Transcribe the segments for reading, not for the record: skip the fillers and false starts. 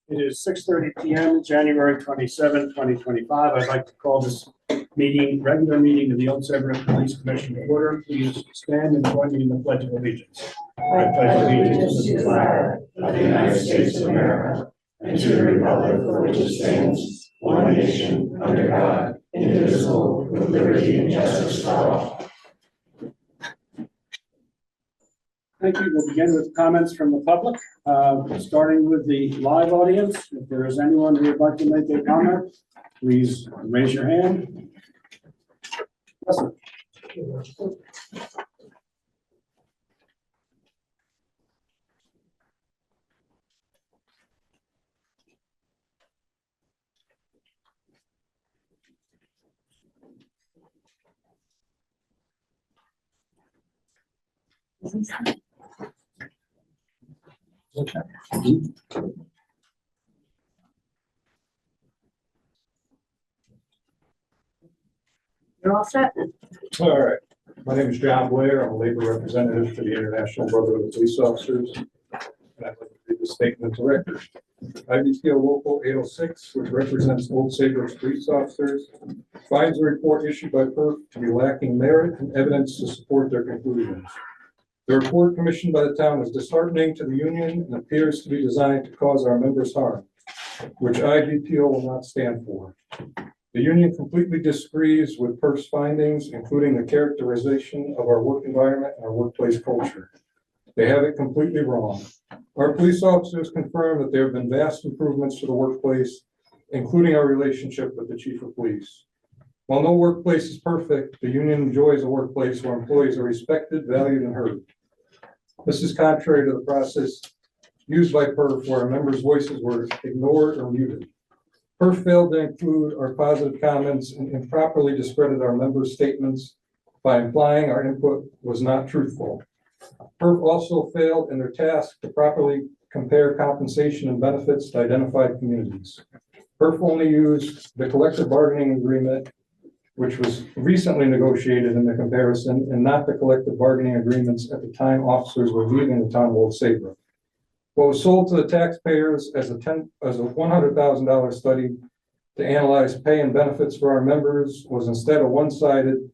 It is 6:30 p.m., January 27, 2025. I'd like to call this regular meeting of the Old Saybrook Police Commission to order. Please stand and join me in the Pledge of Allegiance. I pledge allegiance to the flag of the United States of America and to the republic for which it stands, one nation, under God, indivisible, with liberty and justice for all. Thank you. We'll begin with comments from the public, starting with the live audience. If there is anyone who would like to make a comment, please raise your hand. Yes, sir. You're all set. All right. My name is John Blair. I'm a labor representative for the International Brotherhood of Police Officers. And I'd like to read the statement to record. IBTO Local 806, which represents Old Saybrook police officers, finds the report issued by PERF to be lacking merit and evidence to support their conclusions. The report commissioned by the town is disheartening to the union and appears to be designed to cause our members harm, which IBTO will not stand for. The union completely disagrees with PERF's findings, including the characterization of our work environment and our workplace culture. They have it completely wrong. Our police officers confirm that there have been vast improvements to the workplace, including our relationship with the chief of police. While no workplace is perfect, the union enjoys a workplace where employees are respected, valued, and heard. This is contrary to the process used by PERF, where our members' voices were ignored or muted. PERF failed to include our positive comments and improperly discredited our members' statements by implying our input was not truthful. PERF also failed in their task to properly compare compensation and benefits to identified communities. PERF only used the collective bargaining agreement, which was recently negotiated in the comparison, and not the collective bargaining agreements at the time officers were leaving the town of Old Saybrook. What was sold to the taxpayers as a $100,000 study to analyze pay and benefits for our members was instead a one-sided,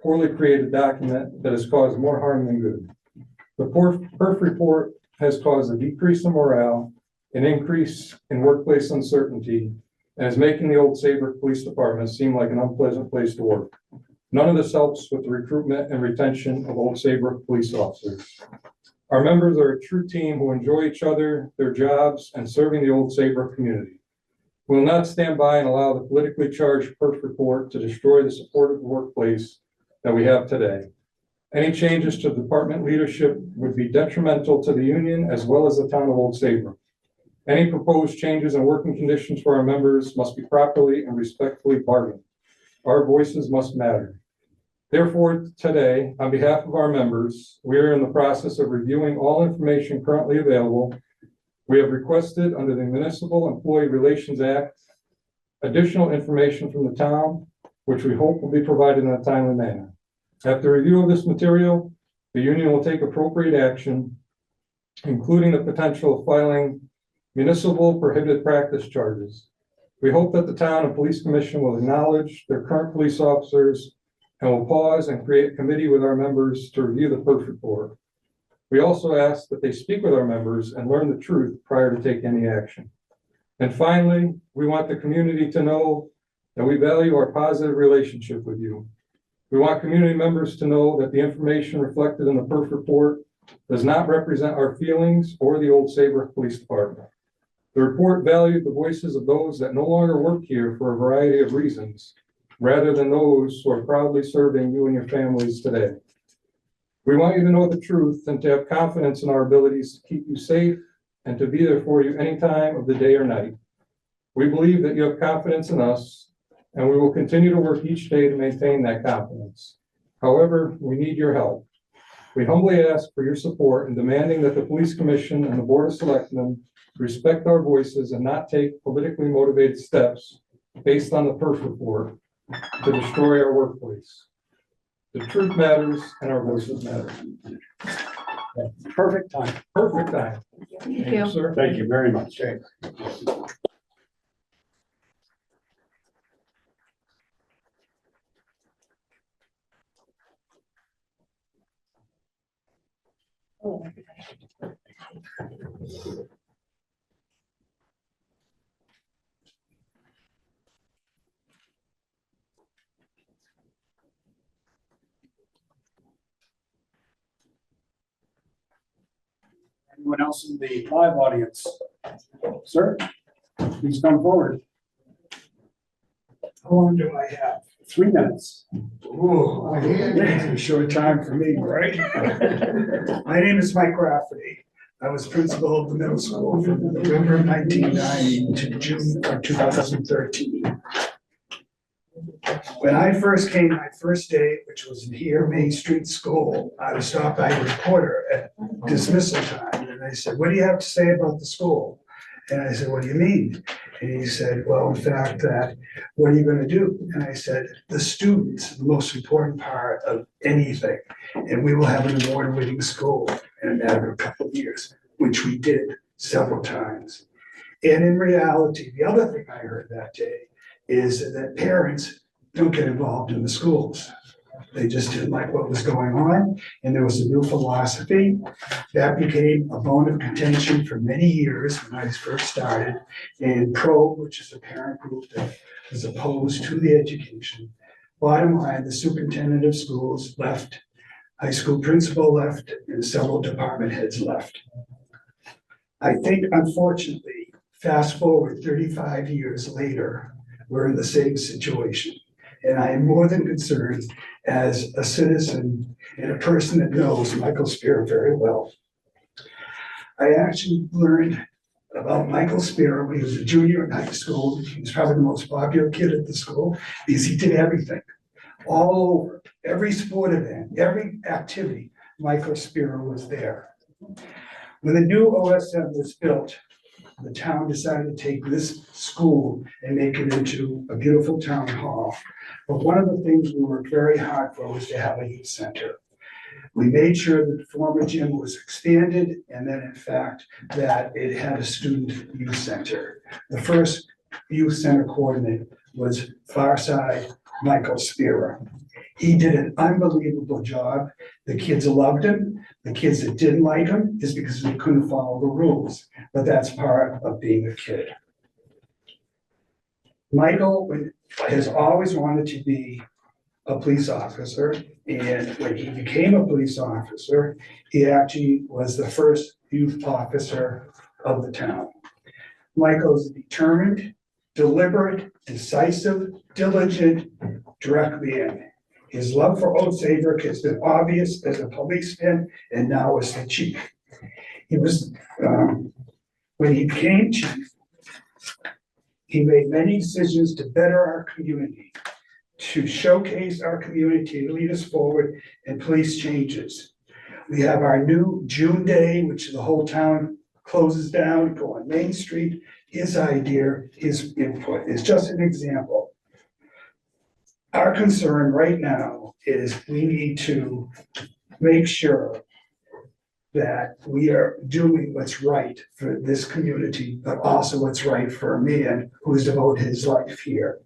poorly created document that has caused more harm than good. The PERF report has caused a decrease in morale, an increase in workplace uncertainty, and is making the Old Saybrook Police Department seem like an unpleasant place to work. None of this helps with the recruitment and retention of Old Saybrook police officers. Our members are a true team who enjoy each other, their jobs, and serving the Old Saybrook community. We will not stand by and allow the politically charged PERF report to destroy the supportive workplace that we have today. Any changes to department leadership would be detrimental to the union as well as the town of Old Saybrook. Any proposed changes in working conditions for our members must be properly and respectfully bargained. Our voices must matter. Therefore, today, on behalf of our members, we are in the process of reviewing all information currently available. We have requested under the Municipal Employee Relations Act additional information from the town, which we hope will be provided in a timely manner. After review of this material, the union will take appropriate action, including the potential of filing municipal prohibited practice charges. We hope that the town and police commission will acknowledge their current police officers and will pause and create a committee with our members to review the PERF report. We also ask that they speak with our members and learn the truth prior to taking any action. And finally, we want the community to know that we value our positive relationship with you. We want community members to know that the information reflected in the PERF report does not represent our feelings or the Old Saybrook Police Department. The report valued the voices of those that no longer work here for a variety of reasons, rather than those who are proudly serving you and your families today. We want you to know the truth and to have confidence in our abilities to keep you safe and to be there for you any time of the day or night. We believe that you have confidence in us, and we will continue to work each day to maintain that confidence. However, we need your help. We humbly ask for your support in demanding that the Police Commission and the Board of Selectmen respect our voices and not take politically motivated steps based on the PERF report to destroy our workplace. The truth matters and our voices matter. Perfect time. Perfect time. Thank you. Sir. Thank you very much. Okay. Anyone else in the live audience? Sir, please come forward. How long do I have? 3 minutes. Oh, it's a short time for me, right? My name is Mike Rafferty. I was principal of the middle school from November of 1990 to June of 2013. When I first came, my first day, which was in here, Main Street School, I was stopped by a reporter at dismissal time, and I said, "What do you have to say about the school?" And I said, "What do you mean?" And he said, "Well, in fact, what are you gonna do?" And I said, "The students, the most important part of anything, and we will have an award-winning school in a matter of a couple of years," which we did several times. And in reality, the other thing I heard that day is that parents don't get involved in the schools. They just didn't like what was going on, and there was a new philosophy that became a bone of contention for many years when I first started. And PRO, which is a parent group that was opposed to the education. Bottom line, the superintendent of schools left, high school principal left, and several department heads left. I think unfortunately, fast forward 35 years later, we're in the same situation. And I am more than concerned as a citizen and a person that knows Michael Spear very well. I actually learned about Michael Spear when he was a junior in high school. He was probably the most popular kid at the school because he did everything. All over, every sport event, every activity, Michael Spear was there. When the new OSM was built, the town decided to take this school and make it into a beautiful town hall. But one of the things we worked very hard for was to have a youth center. We made sure that the former gym was expanded and then in fact that it had a student youth center. The first youth center coordinator was Farside Michael Spira. He did an unbelievable job. The kids loved him. The kids that didn't like him is because they couldn't follow the rules, but that's part of being a kid. Michael has always wanted to be a police officer, and when he became a police officer, he actually was the first youth officer of the town. Michael's determined, deliberate, decisive, diligent, direct man. His love for Old Saybrook has been obvious as a policeman and now as the chief. He was, when he became chief, he made many decisions to better our community, to showcase our community, to lead us forward in police changes. We have our new June Day, which the whole town closes down, go on Main Street. His idea, his input is just an example. Our concern right now is we need to make sure that we are doing what's right for this community, but also what's right for a man who has devoted his life here.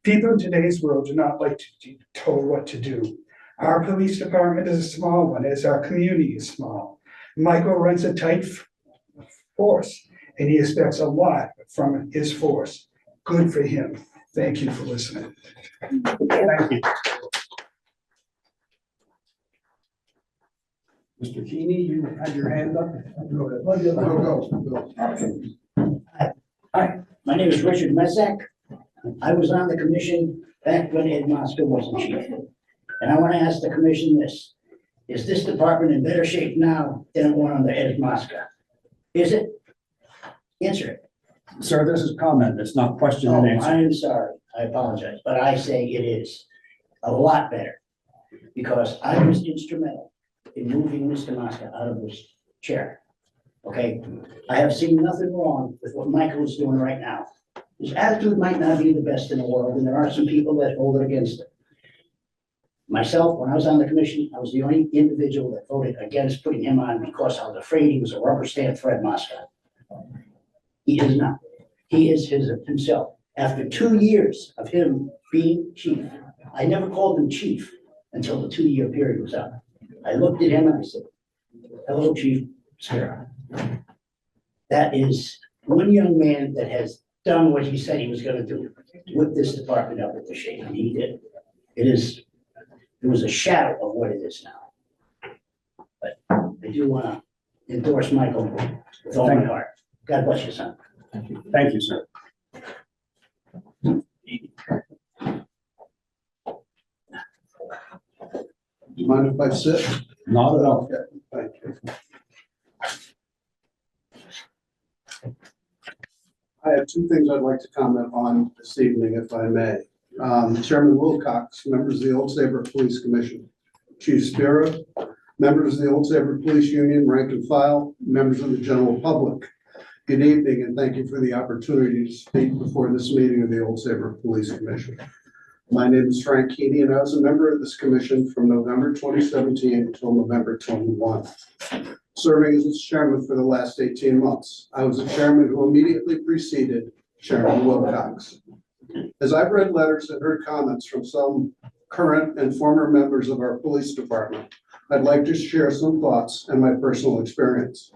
People in today's world do not like to be told what to do. Our police department is a small one, as our community is small. Michael runs a tight force, and he expects a lot from his force. Good for him. Thank you for listening. Thank you. Mr. Keeney, you had your hand up. Hi, my name is Richard Metzak. I was on the commission back when Ed Mosca wasn't chief. And I want to ask the commission this. Is this department in better shape now than it was under Ed Mosca? Is it? Answer it. Sir, this is comment. It's not question Oh, and I answer. am sorry. I apologize, but I say it is a lot better. Because I was instrumental in moving Mr. Mosca out of his chair. Okay? I have seen nothing wrong with what Michael is doing right now. His attitude might not be the best in the world, and there are some people that hold it against him. Myself, when I was on the commission, I was the only individual that voted against putting him on because I was afraid he was a rubber stamp Fred Moscott. He is not. He is himself. After 2 years of him being chief, I never called him chief until the 2-year period was up. I looked at him and I said, hello, Chief Sparrow. That is one young man that has done what he said he was gonna do, whip this department up into shape, and he did. It was a shadow of what it is now. But I do wanna endorse Michael with all my heart. God bless you, son. Thank you, sir. Do you mind if I sit? Not at all. Okay, thank you. I have two things I'd like to comment on this evening, if I may. Chairman Wilcox, members of the Old Saybrook Police Commission, Chief Spira, members of the Old Saybrook Police Union, rank and file, members of the general public. Good evening, and thank you for the opportunity to speak before this meeting of the Old Saybrook Police Commission. My name is Frank Keeney, and I was a member of this commission from November 2017 until November 21, serving as its chairman for the last 18 months. I was the chairman who immediately preceded Chairman Wilcox. As I've read letters and heard comments from some current and former members of our police department, I'd like to share some thoughts and my personal experience.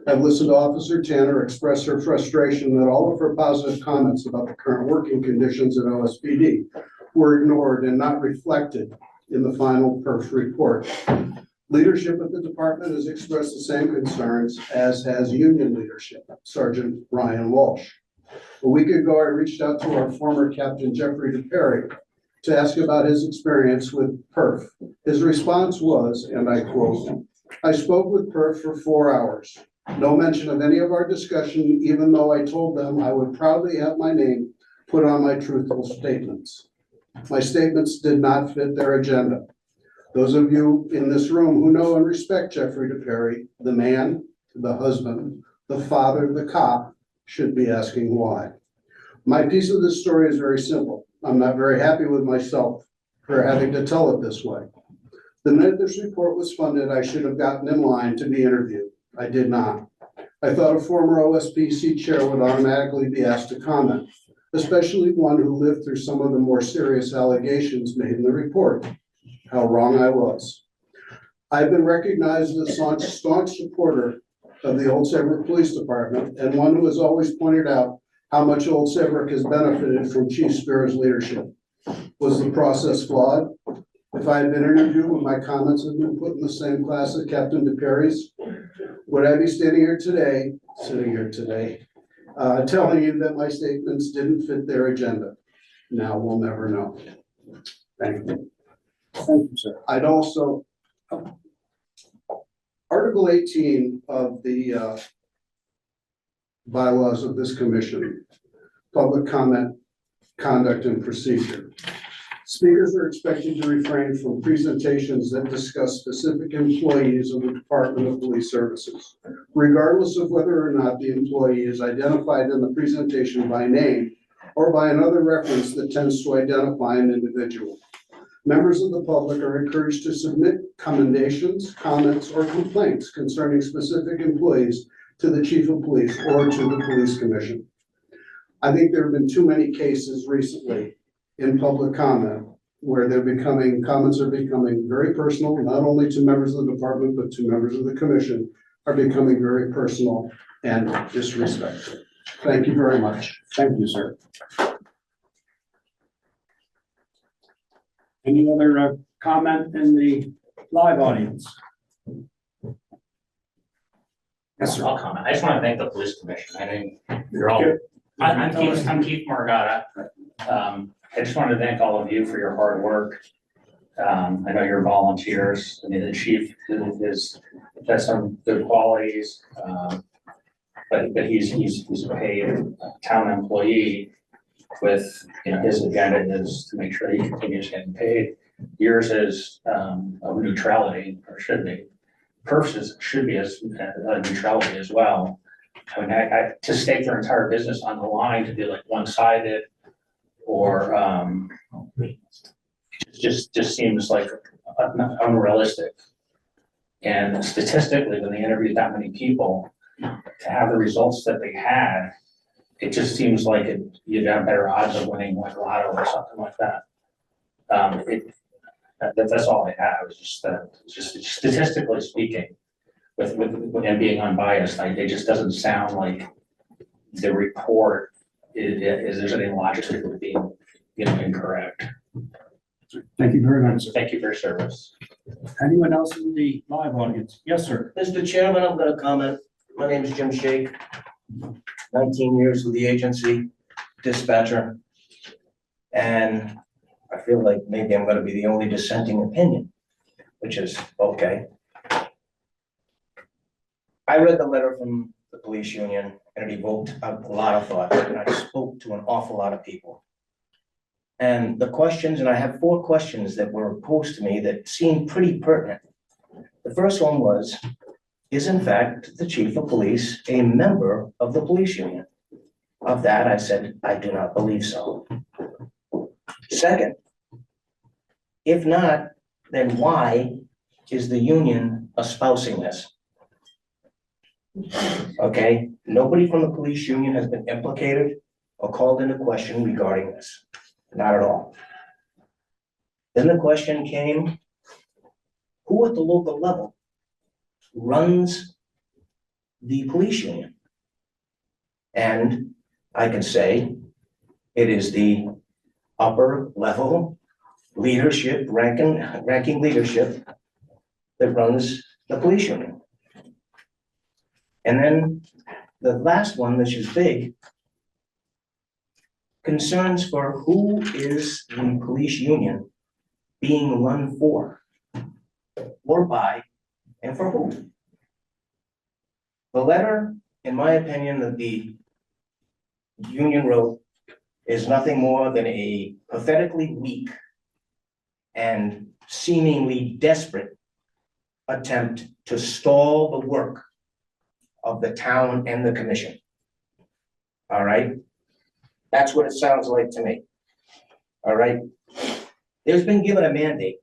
I've listened to Officer Tanner express her frustration that all of her positive comments about the current working conditions at OSPD were ignored and not reflected in the final PERF report. Leadership at the department has expressed the same concerns as has union leadership, Sergeant Ryan Walsh. A week ago, I reached out to our former Captain Jeffrey DePerry to ask about his experience with PERF. His response was, and I quote, "I spoke with PERF for 4 hours. No mention of any of our discussion, even though I told them I would proudly have my name put on my truthful statements. My statements did not fit their agenda. Those of you in this room who know and respect Jeffrey DePerry, the man, the husband, the father, the cop, should be asking why. My piece of this story is very simple. I'm not very happy with myself for having to tell it this way. The minute this report was funded, I should have gotten in line to be interviewed. I did not. I thought a former OSPC chair would automatically be asked to comment, especially one who lived through some of the more serious allegations made in the report. How wrong I was. I've been recognized as a staunch supporter of the Old Saybrook Police Department and one who has always pointed out how much Old Saybrook has benefited from Chief Spira's leadership. Was the process flawed? If I had been interviewed when my comments had been put in the same class as Captain DePerry's, would I be sitting here today, telling you that my statements didn't fit their agenda? Now we'll never know. Thank you. Thank you, sir. I'd also, Article 18 of the bylaws of this commission, public comment, conduct and procedure. Speakers are expected to refrain from presentations that discuss specific employees of the Department of Police Services, regardless of whether or not the employee is identified in the presentation by name or by another reference that tends to identify an individual. Members of the public are encouraged to submit commendations, comments, or complaints concerning specific employees to the Chief of Police or to the Police Commission. I think there have been too many cases recently in public comment where comments are becoming very personal, not only to members of the department, but to members of the commission, are becoming very personal and disrespectful. Thank you very much. Thank you, sir. Any other comment in the live audience? Yes, sir. I'll comment. I just want to thank the police commission. I think you're all, I'm Keith Margata. I just wanted to thank all of you for your hard work. I know you're volunteers. I mean, the chief has some good qualities, but he's a paid town employee with, his agenda is to make sure he continues getting paid. Yours is of neutrality, or should be. Perf's should be as neutrality as well. I mean, to stake their entire business on the line to be like one-sided or just seems like unrealistic. And statistically, when they interviewed that many people, to have the results that they had, it just seems like you'd have better odds of winning like lotto or something like that. That's all I have, is just that, just statistically speaking, with and being unbiased, it just doesn't sound like the report is there's any logic to it being, incorrect. Thank you very much, sir. Thank you for your service. Anyone else in the live audience? Yes, sir. Mr. Chairman, I'm gonna comment. My name is Jim Shake. 19 years with the agency, dispatcher. And I feel like maybe I'm gonna be the only dissenting opinion, which is okay. I read the letter from the police union and it evoked a lot of thought, and I spoke to an awful lot of people. And the questions, and I have 4 questions that were posed to me that seemed pretty pertinent. The first one was, is in fact the chief of police a member of the police union? Of that, I said, I do not believe so. Second, if not, then why is the union espousing this? Okay, nobody from the police union has been implicated or called into question regarding this. Not at all. Then the question came, who at the local level runs the police union? And I can say it is the upper level leadership, ranking leadership that runs the police union. And then the last one, which is big, concerns for who is the police union being run for, or by, and for who. The letter, in my opinion, that the union wrote is nothing more than a pathetically weak and seemingly desperate attempt to stall the work of the town and the commission. All right? That's what it sounds like to me. All right? There's been given a mandate.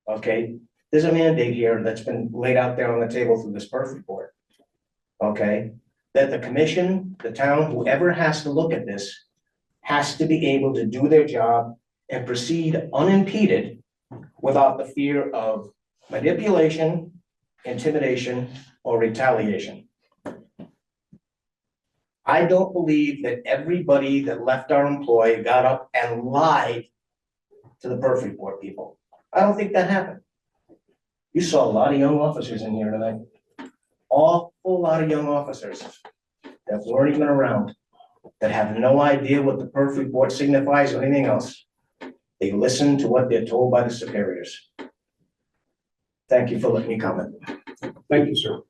Okay? There's a mandate here that's been laid out there on the table through this PERF report. Okay? That the commission, the town, whoever has to look at this, has to be able to do their job and proceed unimpeded without the fear of manipulation, intimidation, or retaliation. I don't believe that everybody that left our employ got up and lied to the PERF report people. I don't think that happened. You saw a lot of young officers in here tonight. Awful lot of young officers that weren't even around, that have no idea what the PERF report signifies or anything else. They listen to what they're told by the superiors. Thank you for letting me comment. Thank you, sir.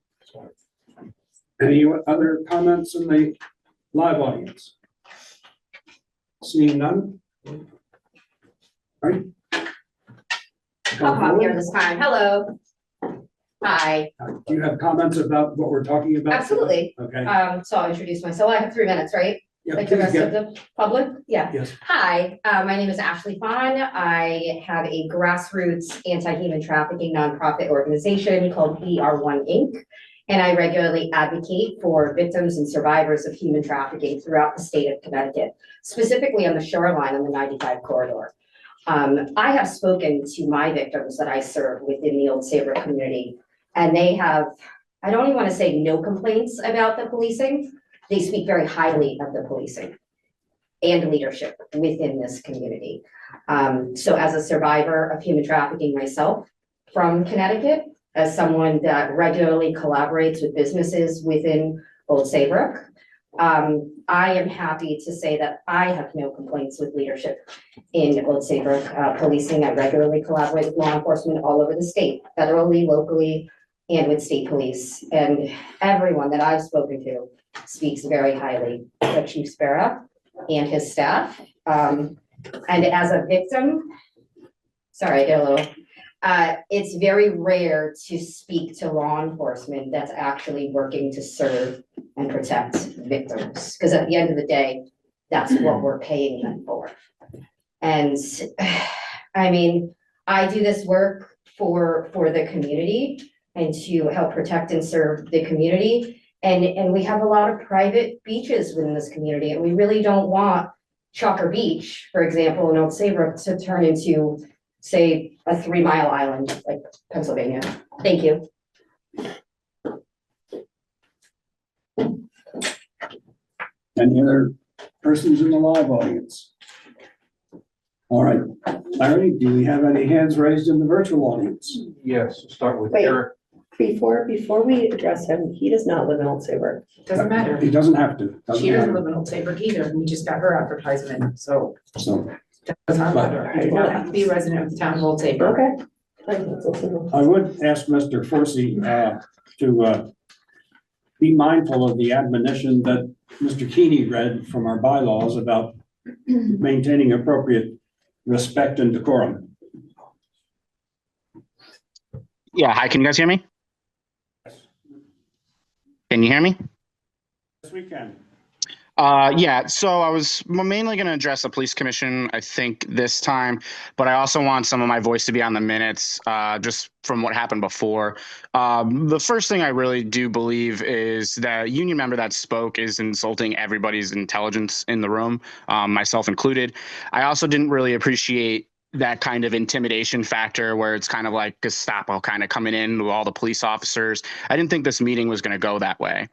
Any other comments in the live audience? Seeing none? All right. I'll come up here this time. Hello. Hi. Do you have comments about what we're talking about? Absolutely. Okay. So I'll introduce myself. I have 3 minutes, right? Yeah, Like the please rest of get- the public? Yeah. Yes. Hi, my name is Ashley Fawn. I have a grassroots anti-human trafficking nonprofit organization called ER1 Inc. And I regularly advocate for victims and survivors of human trafficking throughout the state of Connecticut, specifically on the shoreline on the 95 corridor. I have spoken to my victims that I serve within the Old Saybrook community, and they have, I don't even want to say no complaints about the policing. They speak very highly of the policing and leadership within this community. So as a survivor of human trafficking myself from Connecticut, as someone that regularly collaborates with businesses within Old Saybrook, I am happy to say that I have no complaints with leadership in Old Saybrook policing. I regularly collaborate with law enforcement all over the state, federally, locally, and with state police. And everyone that I've spoken to speaks very highly of Chief Sparrow and his staff. And as a victim, sorry, I get a little, it's very rare to speak to law enforcement that's actually working to serve and protect victims. Because at the end of the day, that's what we're paying them for. And I mean, I do this work for the community and to help protect and serve the community. And we have a lot of private beaches within this community, and we really don't want Chalker Beach, for example, in Old Saybrook, to turn into, say, a 3 Mile Island like Pennsylvania. Thank you. Any other persons in the live audience? All right, Larry, do we have any hands raised in the virtual audience? Yes, start with Wait. Eric. Before we address him, he does not live in Old Saybrook. Doesn't matter. He doesn't have to. She doesn't live in Old Saybrook either. We just got her advertisement, so So it does not matter. You don't have to be a resident of the town of Old Saybrook. Okay. Let's listen. I would ask Mr. Forsey to be mindful of the admonition that Mr. Keeney read from our bylaws about maintaining appropriate respect and decorum. Yeah, hi, can you guys hear me? Can you hear me? Yes, we can. Yeah, so I was mainly going to address the police commission, I think, this time, but I also want some of my voice to be on the minutes, just from what happened before. The first thing I really do believe is that union member that spoke is insulting everybody's intelligence in the room, myself included. I also didn't really appreciate that kind of intimidation factor where it's kind of like Gestapo kind of coming in with all the police officers. I didn't think this meeting was going to go that way.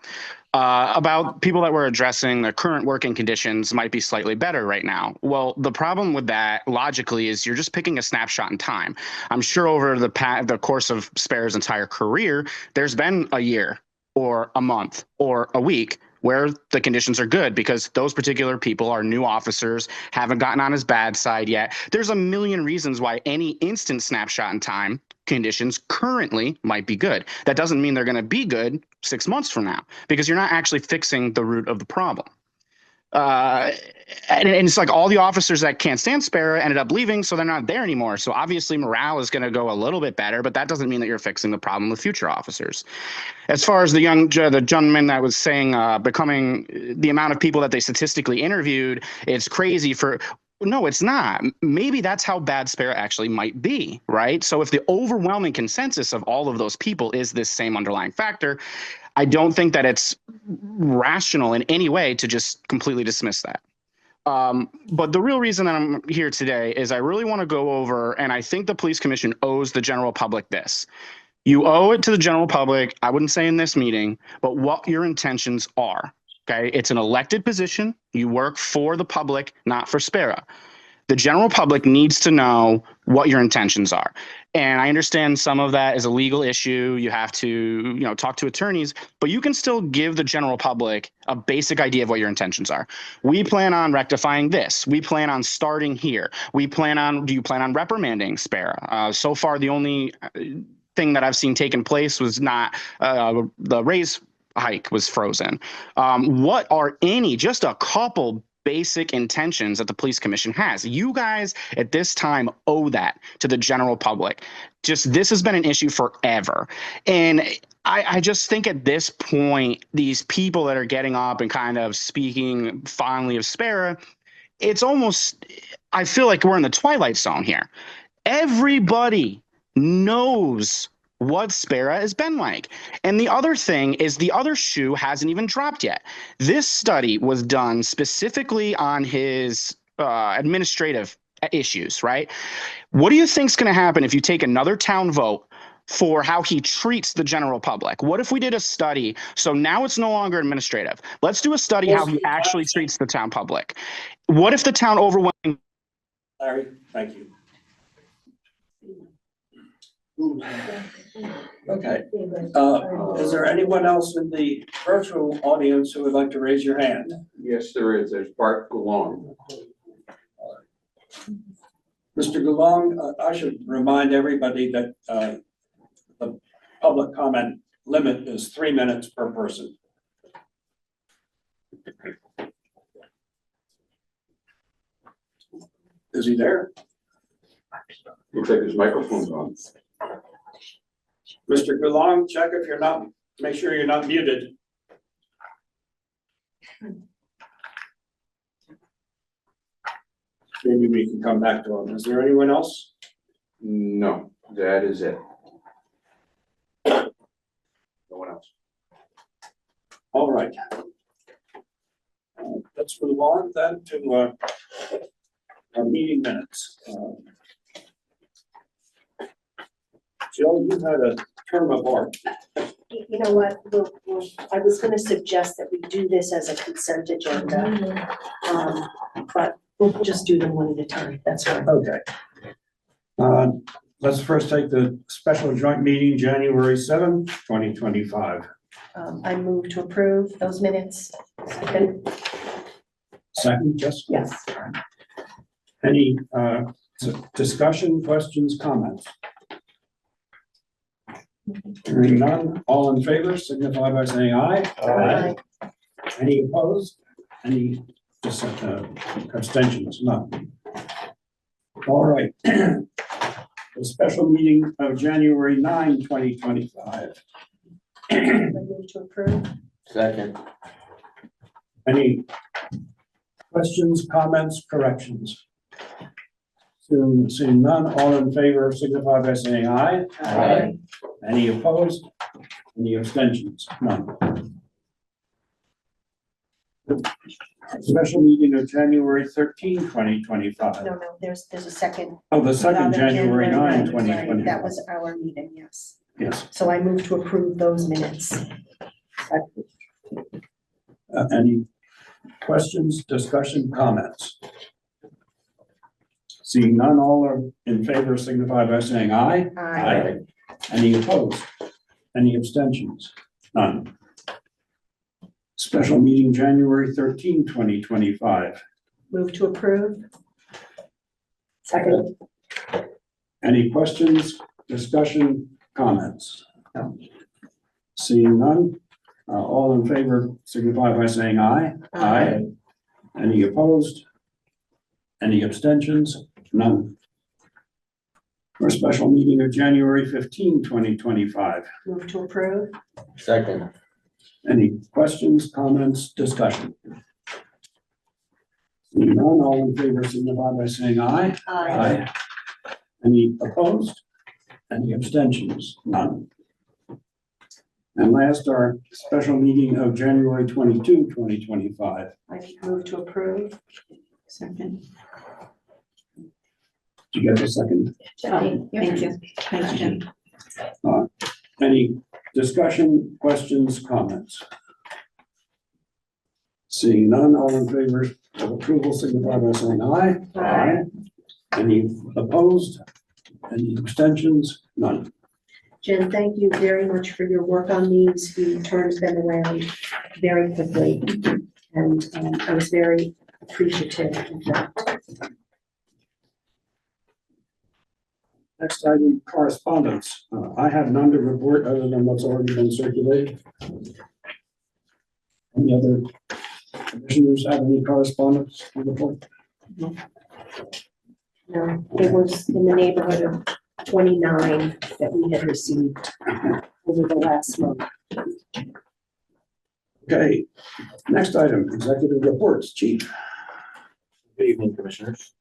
About people that were addressing the current working conditions might be slightly better right now. Well, the problem with that logically is you're just picking a snapshot in time. I'm sure over the course of Spare's entire career, there's been a year or a month or a week where the conditions are good because those particular people are new officers, haven't gotten on his bad side yet. There's a million reasons why any instant snapshot in time conditions currently might be good. That doesn't mean they're going to be good 6 months from now because you're not actually fixing the root of the problem. And it's like all the officers that can't stand Spare ended up leaving, so they're not there anymore. So obviously morale is going to go a little bit better, but that doesn't mean that you're fixing the problem with future officers. As far as the gentleman that was saying becoming the amount of people that they statistically interviewed, it's crazy for. No, it's not. Maybe that's how bad Spare actually might be, right? So if the overwhelming consensus of all of those people is this same underlying factor, I don't think that it's rational in any way to just completely dismiss that. But the real reason that I'm here today is I really want to go over, and I think the police commission owes the general public this. You owe it to the general public, I wouldn't say in this meeting, but what your intentions are. Okay, it's an elected position. You work for the public, not for Spera. The general public needs to know what your intentions are. And I understand some of that is a legal issue. You have to, talk to attorneys, but you can still give the general public a basic idea of what your intentions are. We plan on rectifying this. We plan on starting here. Do you plan on reprimanding Spera? So far, the only thing that I've seen taken place was not the raise hike was frozen. What are just a couple basic intentions that the police commission has? You guys at this time owe that to the general public. This has been an issue forever. And I just think at this point, these people that are getting up and kind of speaking fondly of Spera, it's almost, I feel like we're in the twilight zone here. Everybody knows what Spera has been like. And the other thing is the other shoe hasn't even dropped yet. This study was done specifically on his administrative issues, right? What do you think is going to happen if you take another town vote for how he treats the general public? What if we did a study? So now it's no longer administrative. Let's do a study how he actually treats the town public. What if the town overwhelming? Larry, thank you. Okay, is there anyone else in the virtual audience who would like to raise your hand? Yes, there is. There's Bart Gulong. Mr. Gulong, I should remind everybody that the public comment limit is 3 minutes per person. Is he there? Looks like his microphone's on. Mr. Gulong, check if you're not, make sure you're not muted. maybe we can come back to them. Is there anyone else? No, that is it. No one else. All right. Let's move on then to our meeting minutes. Jill, you had a term of art. You know what, I was gonna suggest that we do this as a consent agenda. But we'll just do them one at a time, that's fine. Okay. Let's first take the special joint meeting, January 7th, 2025. I move to approve those minutes. Second. Second, Jessica? Yes. Any discussion, questions, comments? Hearing none, all in favor signify by saying aye. Aye. Any opposed? Any abstentions? None. All right. The special meeting of January 9, 2025. I move to approve. Second. Any questions, comments, corrections? Seeing none, all in favor signify by saying aye. Aye. Any opposed? Any abstentions? None. Special meeting of January 13, 2025. No, there's a second. Oh, the second Another January 9, right, 2025. That was our meeting, yes. Yes. So I move to approve those minutes. Any questions, discussion, comments? Seeing none, all are in favor signify by saying aye. Aye. Any opposed? Any abstentions? None. Special meeting January 13, 2025. Move to approve. Second. Any questions, discussion, comments? Seeing none, all in favor signify by saying aye. Aye. Any opposed? Any abstentions? None. For a special meeting of January 15, 2025. Move to approve. Second. Any questions, comments, discussion? Seeing none, all in favor signify by saying aye. Aye. Any opposed? Any abstentions? None. And last, our special meeting of January 22, 2025. I move to approve. Second. Did you get a second? Thank you. Thanks, Jim. Any discussion, questions, comments? Seeing none, all in favor of approval signify by saying aye. Aye. Any opposed? Any abstentions? None. Jen, thank you very much for your work on these. You turned them around very quickly. And I was very appreciative of that. Next item, correspondence. I have none to report other than what's already been circulated. Any other commissioners have any correspondence to report? No, it was in the neighborhood of 29 that we had received over the last month. Okay, next item, executive reports, chief. Good evening, Commissioners.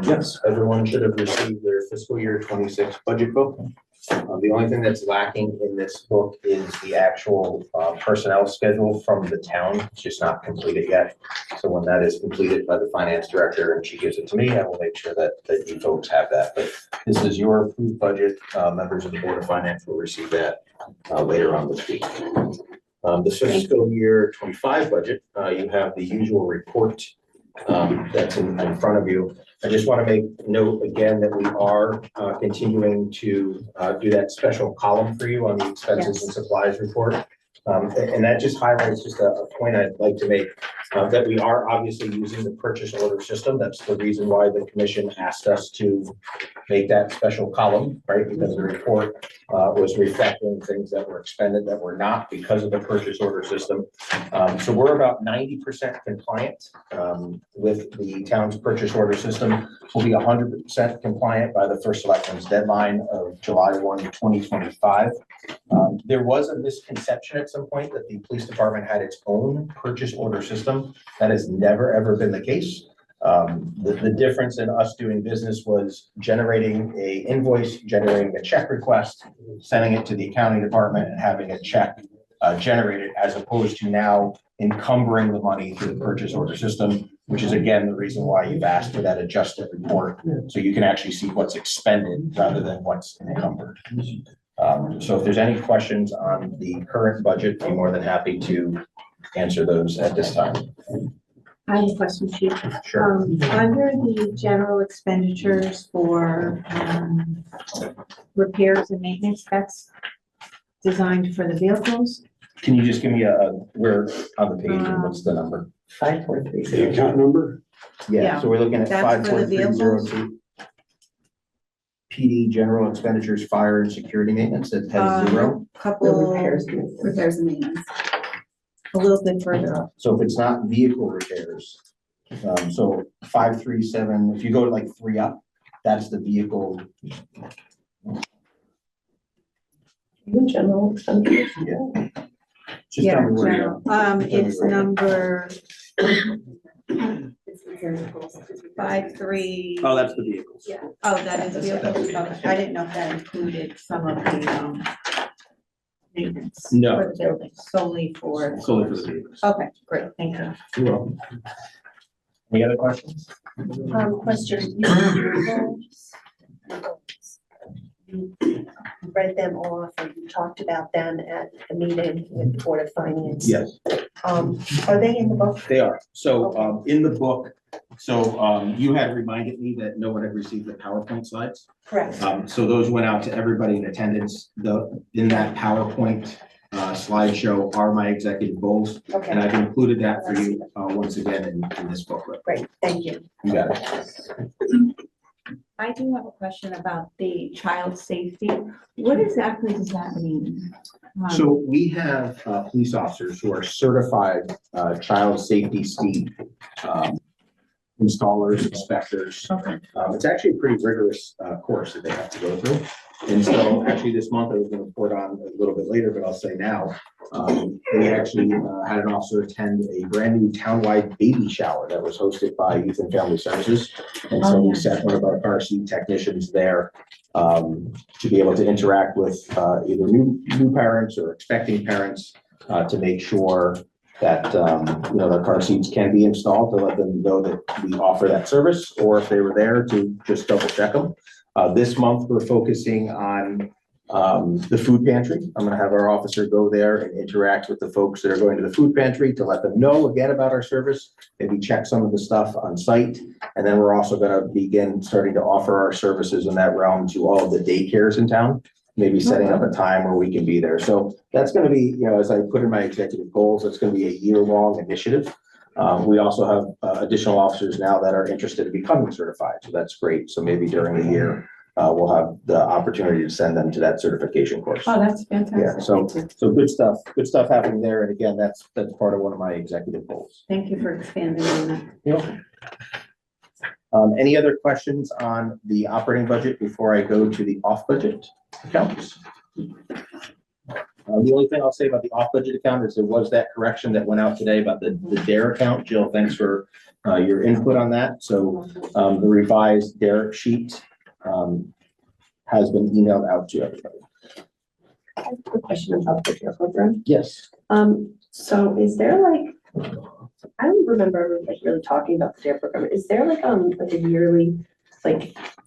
Yes. Everyone should have received their fiscal year 26 budget book. The only thing that's lacking in this book is the actual personnel schedule from the town. It's just not completed yet. So when that is completed by the finance director and she gives it to me, I will make sure that you folks have that. But this is your approved budget. Members of the Board of Finance will receive that later on this week. The fiscal year 25 budget, you have the usual report that's in front of you. I just want to make note again that we are continuing to do that special column for you on the expenses and supplies report. And that just highlights just a point I'd like to make, that we are obviously using the purchase order system. That's the reason why the commission asked us to make that special column, right? Because the report was reflecting things that were expended that were not because of the purchase order system. So we're about 90% compliant with the town's purchase order system. We'll be 100% compliant by the first selectman's deadline of July 1, 2025. There was a misconception at some point that the police department had its own purchase order system. That has never, ever been the case. The difference in us doing business was generating a invoice, generating a check request, sending it to the accounting department and having a check generated, as opposed to now encumbering the money through the purchase order system, which is again, the reason why you've asked for that adjusted report. So you can actually see what's expended rather than what's encumbered. So if there's any questions on the current budget, I'm more than happy to answer those at this time. I have a question, Chief. Sure. Under the general expenditures for, repairs and maintenance, that's designed for the vehicles? Can you just give me where on the page and what's the number? 5.3. The account number? Yeah, So we're looking at that's for the 5.302. PD general expenditures, fire and security maintenance at zero. The Couple, repairs. and maintenance. A little bit further up. So if it's not vehicle repairs, so 537, if you go to like 3 up, that's the vehicle. The general expenditures. Yeah. Just Yeah, tell me where you general. are. It's number 5.3. Oh, that's the vehicles. Yeah. Oh, that is That's vehicles? vehicles. Okay, I didn't know if that included some of the, maintenance. No. For the building, solely for. Solely for the vehicles. Okay, great, thank you. You're welcome. Any other questions? Question. You read them off and you talked about them at the meeting with the Board of Finance. Yes. Are they in the book? They are. So in the book, you had reminded me that no one had received the PowerPoint slides. Correct. So those went out to everybody in attendance. In that PowerPoint slideshow are my executive goals. Okay, And I've included that for you once again in this booklet. great, thank you. You got it. I do have a question about the child safety. What exactly does that mean? So we have police officers who are certified child safety speed installers, inspectors. Okay. It's actually a pretty rigorous course that they have to go through. And so actually this month, I was going to report on a little bit later, but I'll say now, we actually had an officer attend a brand new townwide baby shower that was hosted by Youth and Family Services. And so we sent one of our car seat technicians there to be able to interact with either new parents or expecting parents to make sure that, their car seats can be installed, to let them know that we offer that service, or if they were there, to just double check them. This month, we're focusing on the food pantry. I'm gonna have our officer go there and interact with the folks that are going to the food pantry to let them know again about our service, maybe check some of the stuff on site. And then we're also gonna begin starting to offer our services in that realm to all of the daycares in town, maybe setting up a time where we can be there. So that's gonna be, as I put in my executive goals, it's gonna be a year-long initiative. We also have additional officers now that are interested in becoming certified, so that's great. So maybe during the year, we'll have the opportunity to send them to that certification course. Oh, that's fantastic. Yeah, so Thank you. good stuff happening there. And again, that's part of one of my executive goals. Thank you for expanding on that. Any other questions on the operating budget before I go to the off-budget accounts? The only thing I'll say about the off-budget account is there was that correction that went out today about the DARE account. Jill, thanks for your input on that. So the revised DARE sheet has been emailed out to everybody. I have a question about the care program. Yes. So is there I don't remember really talking about the DARE program. Is there a yearly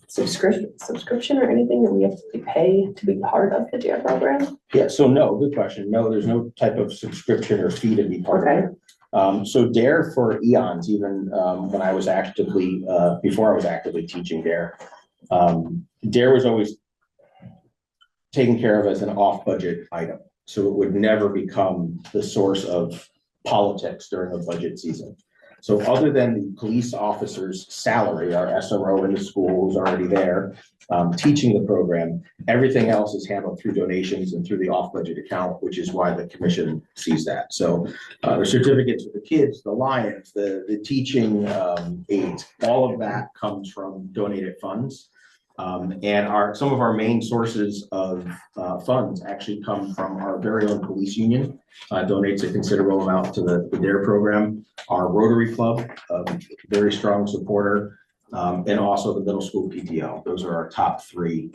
subscription or anything that we have to pay to be part of the DARE program? Yeah, so no, good question. No, there's no type of subscription or fee to be part of it. So DARE for eons, even when I was actively, before I was actively teaching DARE, DARE was always taken care of as an off-budget item. So it would never become the source of politics during a budget season. So other than the police officer's salary, our SRO in the school who's already there, teaching the program, everything else is handled through donations and through the off-budget account, which is why the commission sees that. So the certificates for the kids, the Lions, the teaching aids, all of that comes from donated funds. And some of our main sources of funds actually come from our very own police union, donates a considerable amount to the DARE program. Our Rotary Club, very strong supporter, and also the middle school PTO. Those are our top three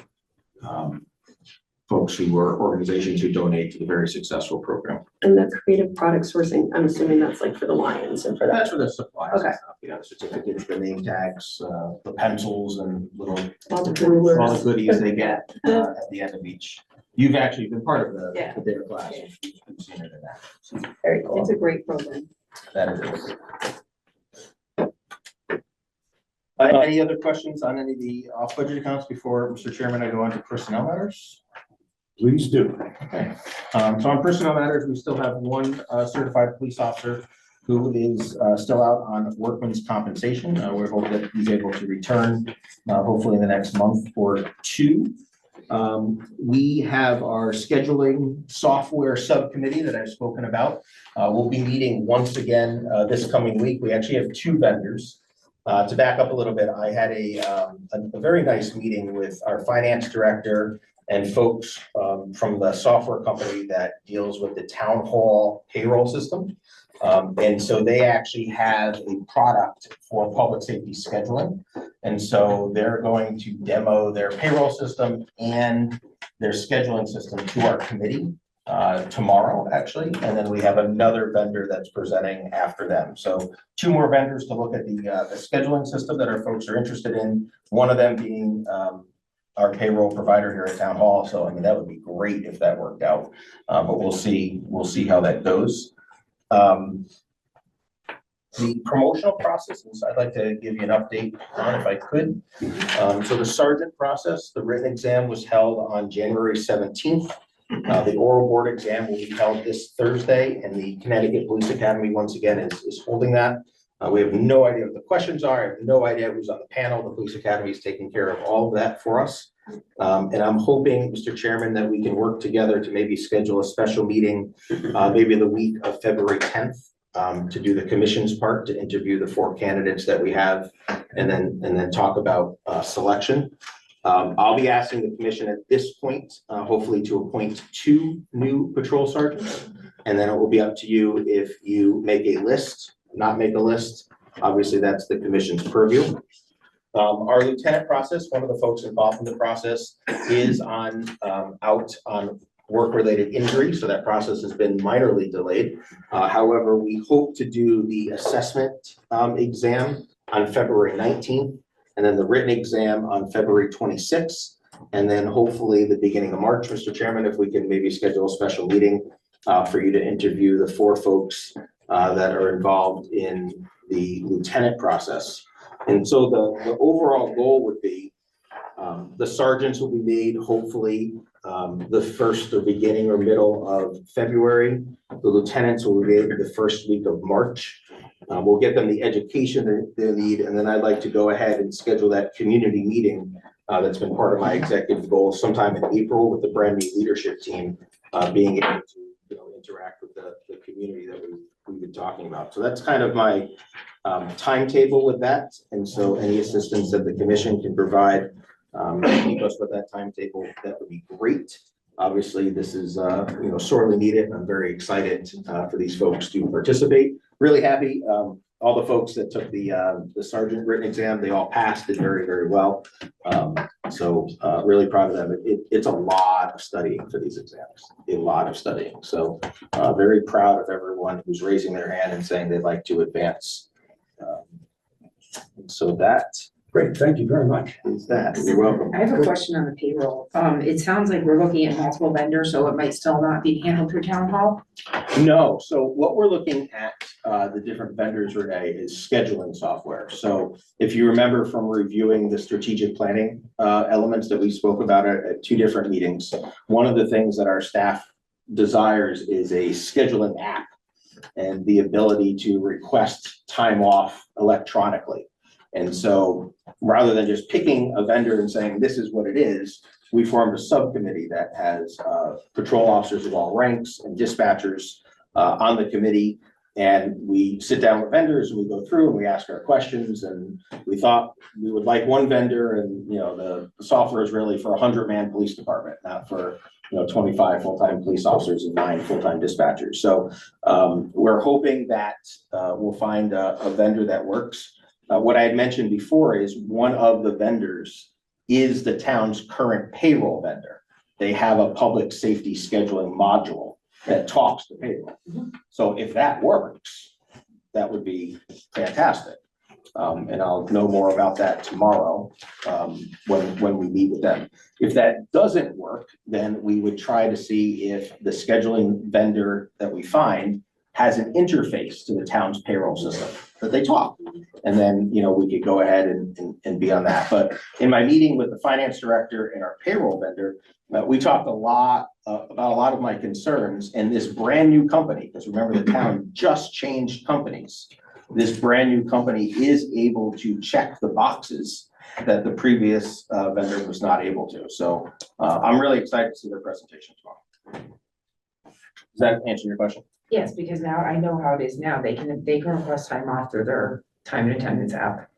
folks who are organizations who donate to the very successful program. And the creative product sourcing, I'm assuming that's like for the Lions and for that. That's for the supplies and Okay. stuff, the certificates, the name tags, the pencils and little, All the rulers. all the goodies they get at the end of each. You've actually been part of the Yeah. DARE class. You've seen it in that. So Very cool. It's a great program. that it is. Any other questions on any of the off-budget accounts before, Mr. Chairman, I go on to personnel matters? Please do. Okay, so on personnel matters, we still have one certified police officer who is still out on workman's compensation. We're hoping that he's able to return hopefully in the next month or two. We have our scheduling software subcommittee that I've spoken about. We'll be meeting once again this coming week. We actually have two vendors. To back up a little bit, I had a very nice meeting with our finance director and folks from the software company that deals with the town hall payroll system. And so they actually have a product for public safety scheduling. And so they're going to demo their payroll system and their scheduling system to our committee tomorrow, actually. And then we have another vendor that's presenting after them. So two more vendors to look at the scheduling system that our folks are interested in. One of them being our payroll provider here at Town Hall. So I mean, that would be great if that worked out. But we'll see how that goes. The promotional processes, I'd like to give you an update on if I could. So the sergeant process, the written exam was held on January 17th. The oral board exam will be held this Thursday, and the Connecticut Police Academy once again is holding that. We have no idea what the questions are. I have no idea who's on the panel. The Police Academy is taking care of all of that for us. And I'm hoping, Mr. Chairman, that we can work together to maybe schedule a special meeting, maybe the week of February 10th, to do the commission's part, to interview the 4 candidates that we have, and then talk about selection. I'll be asking the commission at this point, hopefully to appoint 2 new patrol sergeants. And then it will be up to you if you make a list, not make a list. Obviously, that's the commission's purview. Our lieutenant process, one of the folks involved in the process is out on work-related injury. So that process has been minorly delayed. However, we hope to do the assessment exam on February 19th. And then the written exam on February 26th. And then hopefully the beginning of March, Mr. Chairman, if we can maybe schedule a special meeting for you to interview the 4 folks that are involved in the lieutenant process. And so the overall goal would be the sergeants will be made hopefully the first or beginning or middle of February. The lieutenants will be made the first week of March. We'll get them the education they need, and then I'd like to go ahead and schedule that community meeting that's been part of my executive goals sometime in April with the brand new leadership team, being able to interact with the community that we've been talking about. So that's kind of my timetable with that, and so any assistance that the commission can provide, keep us with that timetable, that would be great. Obviously, this is sorely needed, and I'm very excited for these folks to participate. Really happy. All the folks that took the sergeant written exam, they all passed, did very, very well. So really proud of them. It's a lot of studying for these exams, a lot of studying. So very proud of everyone who's raising their hand and saying they'd like to advance. So that. Great, thank you very much. Is that. You're welcome. I have a question on the payroll. It sounds like we're looking at multiple vendors, so it might still not be handled through town hall. No, so what we're looking at, the different vendors, Renee, is scheduling software. So if you remember from reviewing the strategic planning elements that we spoke about at 2 different meetings, one of the things that our staff desires is a scheduling app and the ability to request time off electronically. And so rather than just picking a vendor and saying, this is what it is, we formed a subcommittee that has patrol officers of all ranks and dispatchers on the committee. And we sit down with vendors and we go through and we ask our questions, and we thought we would like one vendor, and, you know, the software is really for a 100-man police department, not for, 25 full-time police officers and 9 full-time dispatchers. So we're hoping that we'll find a vendor that works. What I had mentioned before is one of the vendors is the town's current payroll vendor. They have a public safety scheduling module that talks to payroll. So if that works, that would be fantastic. And I'll know more about that tomorrow, when we meet with them. If that doesn't work, then we would try to see if the scheduling vendor that we find has an interface to the town's payroll system, that they talk. And then, we could go ahead and be on that. But in my meeting with the finance director and our payroll vendor, we talked a lot about a lot of my concerns, and this brand new company, because remember, the town just changed companies. This brand new company is able to check the boxes that the previous vendor was not able to. So I'm really excited to see their presentation tomorrow. Does that answer your question? Yes, because now I know how it is now. They can request time off through their time and attendance app.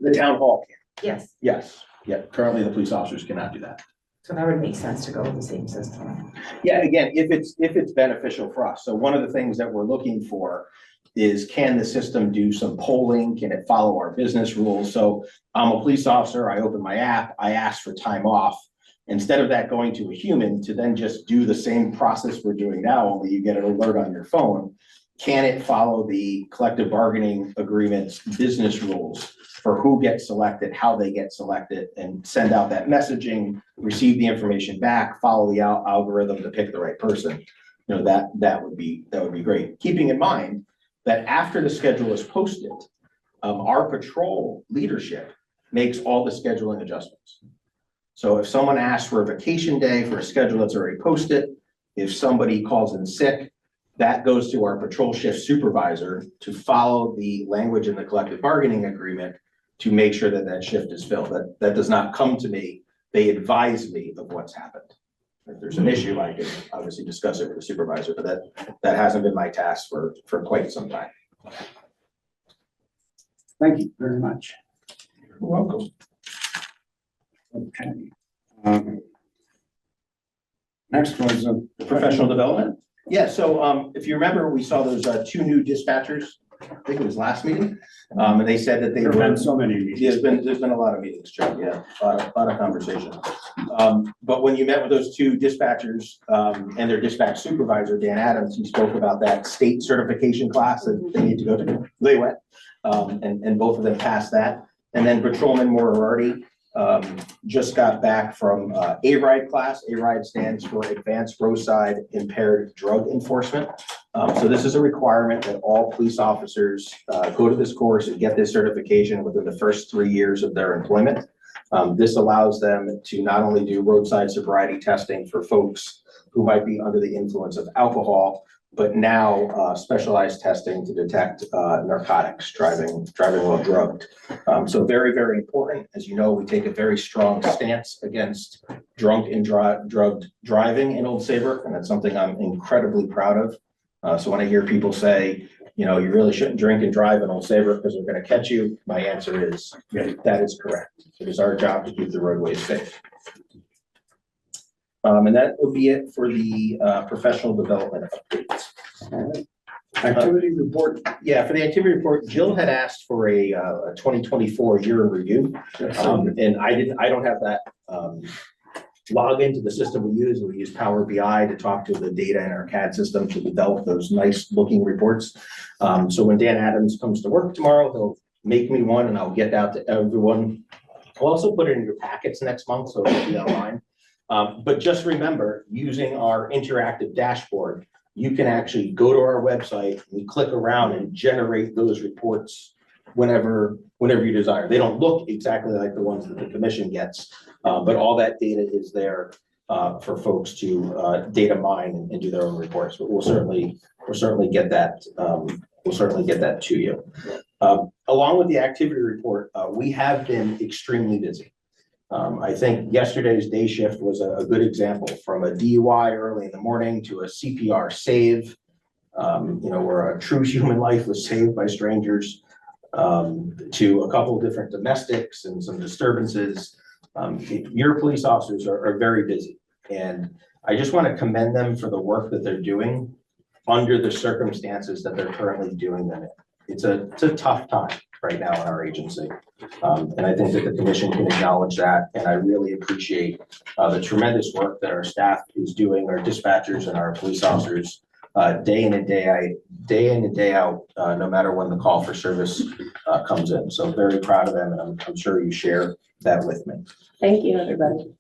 The town hall can. Yes, Yes. Yeah. Currently, the police officers cannot do that. so that would make sense to go with the same system. Yeah. Again, if it's beneficial for us. So one of the things that we're looking for is, can the system do some polling? Can it follow our business rules? So I'm a police officer. I open my app. I ask for time off. Instead of that going to a human to then just do the same process we're doing now, only you get an alert on your phone, can it follow the collective bargaining agreement's business rules for who gets selected, how they get selected, and send out that messaging, receive the information back, follow the algorithm to pick the right person? That would be great. Keeping in mind that after the schedule is posted, our patrol leadership makes all the scheduling adjustments. So if someone asks for a vacation day for a schedule that's already posted, if somebody calls in sick, that goes to our patrol shift supervisor to follow the language in the collective bargaining agreement to make sure that that shift is filled. That does not come to me. They advise me of what's happened. If there's an issue, I can obviously discuss it with the supervisor, but that hasn't been my task for quite some time. Thank you very much. You're welcome. Okay. Next was Professional development. Yeah, so if you remember, we saw those 2 new dispatchers, I think it was last meeting. And they said that they there have were. been so many meetings. There's been a lot of meetings, Chuck, yeah, a lot of conversation. But when you met with those 2 dispatchers, and their dispatch supervisor, Dan Adams, he spoke about that state certification class that they need to go to. They went, and both of them passed that. And then Patrolman Moriarty just got back from A-RIDE class. A-RIDE stands for Advanced Roadside Impaired Drug Enforcement. So this is a requirement that all police officers go to this course and get this certification within the first 3 years of their employment. This allows them to not only do roadside sobriety testing for folks who might be under the influence of alcohol, but now specialized testing to detect narcotics, driving while drugged. So very, very important. As you know, we take a very strong stance against drunk and drugged driving in Old Saybrook, and that's something I'm incredibly proud of. So when I hear people say, you really shouldn't drink and drive in Old Saybrook because they're going to catch you, my answer is, that is correct. It is our job to keep the roadways safe. And that would be it for the professional development updates. Activity report. Yeah, for the activity report, Jill had asked for a 2024 year in review. And I don't have that log into the system we use. We use Power BI to talk to the data in our CAD system to develop those nice looking reports. So when Dan Adams comes to work tomorrow, he'll make me one and I'll get out to everyone. I'll also put it in your packets next month, so it'll be online. But just remember, using our interactive dashboard, you can actually go to our website and click around and generate those reports whenever you desire. They don't look exactly like the ones that the commission gets, but all that data is there for folks to data mine and do their own reports. But we'll certainly get that. We'll certainly get that to you. Along with the activity report, we have been extremely busy. I think yesterday's day shift was a good example, from a DUI early in the morning to a CPR save where a true human life was saved by strangers, to a couple of different domestics and some disturbances. Your police officers are very busy, and I just want to commend them for the work that they're doing under the circumstances that they're currently doing them in. It's a tough time right now in our agency. And I think that the commission can acknowledge that. And I really appreciate the tremendous work that our staff is doing, our dispatchers and our police officers, day in and day out, no matter when the call for service comes in. So very proud of them, and I'm sure you share that with me. Thank you, everybody.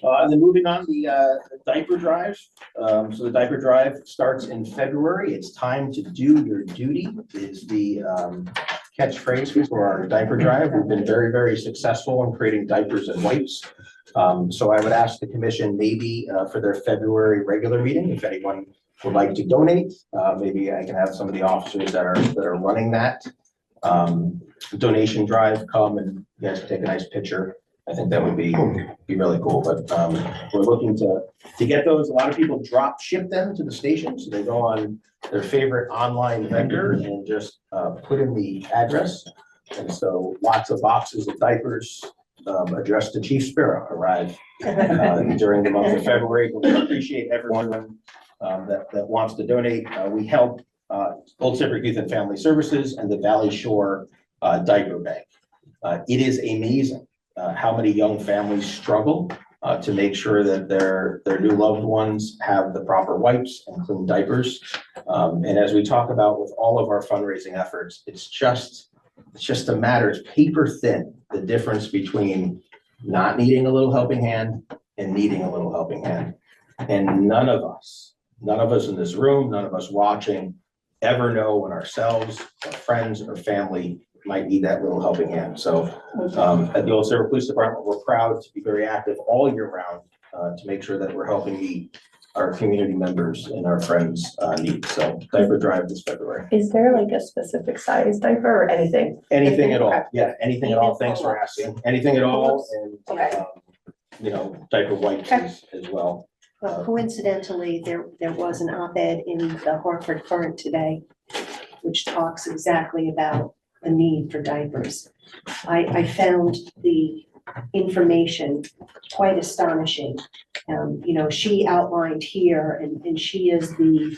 And then moving on, the diaper drive. So the diaper drive starts in February. It's time to do your duty is the catchphrase for our diaper drive. We've been very, very successful in creating diapers and wipes. So I would ask the commission maybe for their February regular meeting, if anyone would like to donate, maybe I can have some of the officers that are running that donation drive come and you guys can take a nice picture. I think that would be really cool, but we're looking to get those. A lot of people drop ship them to the station, so they go on their favorite online vendor and just put in the address. And so lots of boxes of diapers addressed to Chief Sparrow arrive during the month of February. We appreciate everyone that wants to donate. We help Old Saybrook Youth and Family Services and the Valley Shore Diaper Bank. It is amazing how many young families struggle to make sure that their new loved ones have the proper wipes and clean diapers. And as we talk about with all of our fundraising efforts, it's just a matter, it's paper thin, the difference between not needing a little helping hand and needing a little helping hand. And none of us in this room, none of us watching ever know when ourselves, our friends or family might need that little helping hand. So at the Old Saybrook Police Department, we're proud to be very active all year round to make sure that we're helping meet our community members and our friends' needs. So diaper drive this February. Is there like a specific size diaper or anything? Anything at all. Yeah, anything at all. Thanks for asking. Anything at all. And, Okay. diaper wipes as well. Well, coincidentally, there was an op-ed in the Hartford Current today, which talks exactly about the need for diapers. I found the information quite astonishing. She outlined here, and she is the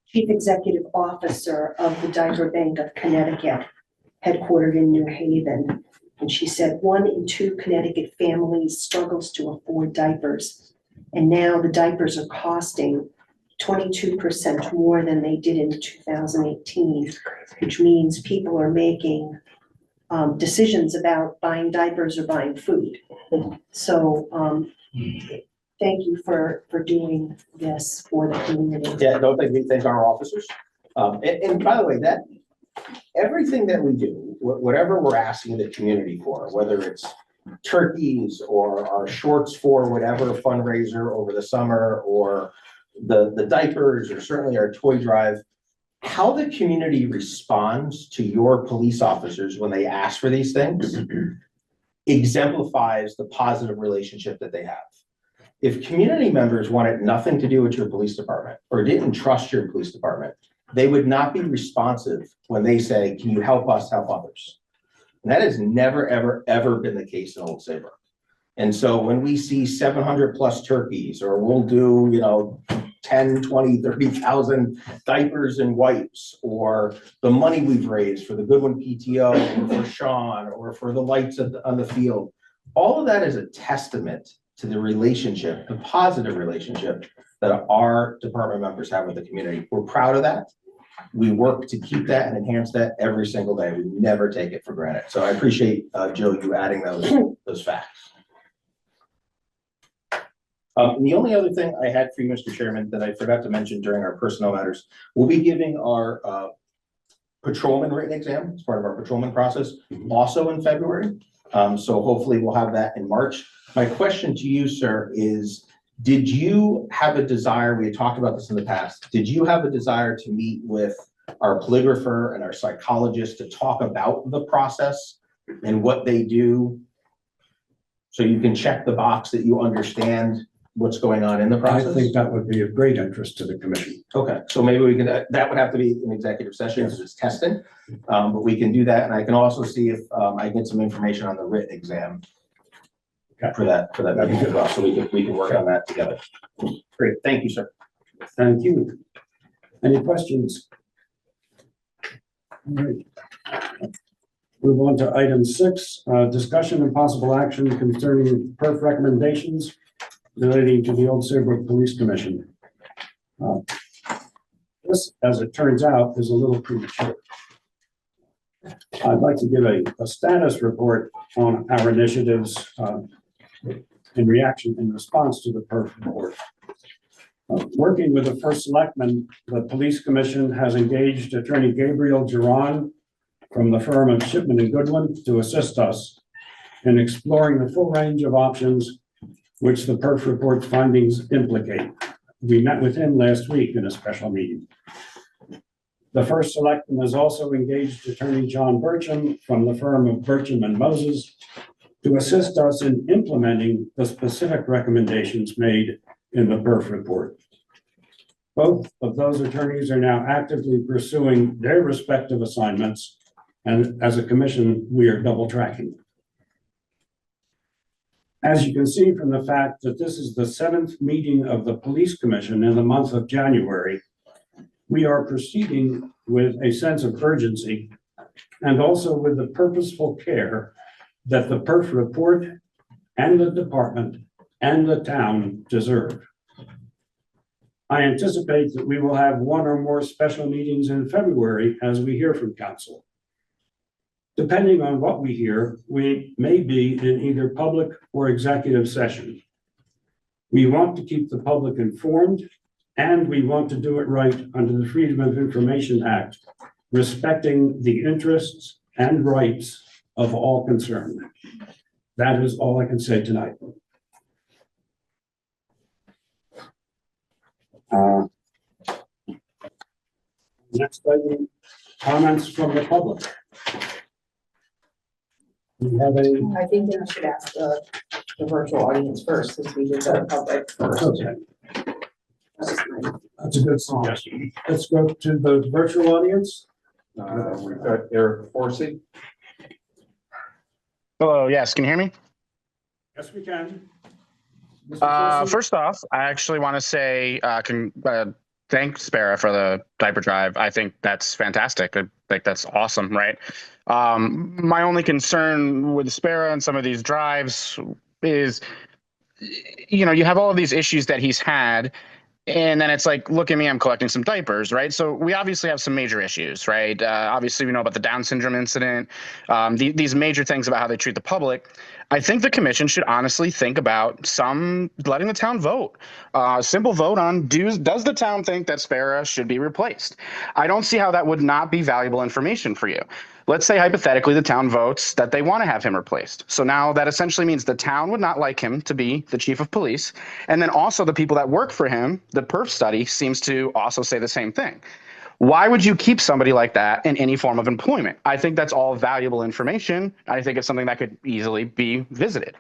Chief Executive Officer of the Diaper Bank of Connecticut, headquartered in New Haven. And she said 1 in 2 Connecticut families struggles to afford diapers. And now the diapers are costing 22% more than they did in 2018, which means people are making decisions about buying diapers or buying food. So thank you for doing this for the community. Yeah, don't thank our officers. And by the way, that everything that we do, whatever we're asking the community for, whether it's turkeys or our shorts for whatever fundraiser over the summer, or the diapers, or certainly our toy drive, how the community responds to your police officers when they ask for these things exemplifies the positive relationship that they have. If community members wanted nothing to do with your police department or didn't trust your police department, they would not be responsive when they say, can you help us help others? And that has never, ever, ever been the case in Old Saybrook. And so when we see 700 plus turkeys, or we'll do, 10, 20, 30,000 diapers and wipes, or the money we've raised for the Goodwin PTO, or for Sean, or for the lights on the field, all of that is a testament to the relationship, the positive relationship that our department members have with the community. We're proud of that. We work to keep that and enhance that every single day. We never take it for granted. So I appreciate, Joe, you adding those facts. The only other thing I had for you, Mr. Chairman, that I forgot to mention during our personnel matters, we'll be giving our patrolman written exam as part of our patrolman process also in February. So hopefully we'll have that in March. My question to you, sir, is did you have a desire, we had talked about this in the past, did you have a desire to meet with our polygrapher and our psychologist to talk about the process and what they do, so you can check the box that you understand what's going on in the I process? think that would be of great interest to the commission. Okay, so maybe we can, that would have to be an executive session because it's testing. But we can do that, and I can also see if I get some information on the written exam for that meeting as well, so we can work on that together. Great, thank you, sir. Thank you. Any questions? All right. Move on to item 6, discussion and possible action concerning perf recommendations relating to the Old Saybrook Police Commission. This, as it turns out, is a little premature. I'd like to give a status report on our initiatives in response to the perf report. Working with the first selectman, the police commission has engaged attorney Gabriel Giron from the firm of Shipman and Goodwin to assist us in exploring the full range of options which the perf report's findings implicate. We met with him last week in a special meeting. The first selectman has also engaged attorney John Burcham from the firm of Burcham and Moses to assist us in implementing the specific recommendations made in the perf report. Both of those attorneys are now actively pursuing their respective assignments, and as a commission, we are double tracking. As you can see from the fact that this is the 7th meeting of the police commission in the month of January, we are proceeding with a sense of urgency and also with the purposeful care that the perf report and the department and the town deserve. I anticipate that we will have one or more special meetings in February as we hear from council. Depending on what we hear, we may be in either public or executive session. We want to keep the public informed, and we want to do it right under the Freedom of Information Act, respecting the interests and rights of all concerned. That is all I can say tonight. Next item, comments from the public. We have a, I think we should ask the virtual audience first, since we did the public first. okay, that's a good suggestion. Let's go to the virtual audience. We've got Eric Forsey. Hello, yes, can you hear me? Yes, we can. Mr. Forsey? First off, I actually want to say thank Spara for the diaper drive. I think that's fantastic. I think that's awesome, right? My only concern with Spara and some of these drives is, you know, you have all of these issues that he's had, and then it's like, look at me, I'm collecting some diapers, right? So we obviously have some major issues, right? Obviously, we know about the Down syndrome incident, these major things about how they treat the public. I think the commission should honestly think about letting the town vote. Simple vote on does the town think that Spara should be replaced? I don't see how that would not be valuable information for you. Let's say hypothetically the town votes that they want to have him replaced. So now that essentially means the town would not like him to be the chief of police. And then also the people that work for him, the perf study seems to also say the same thing. Why would you keep somebody like that in any form of employment? I think that's all valuable information. I think it's something that could easily be visited.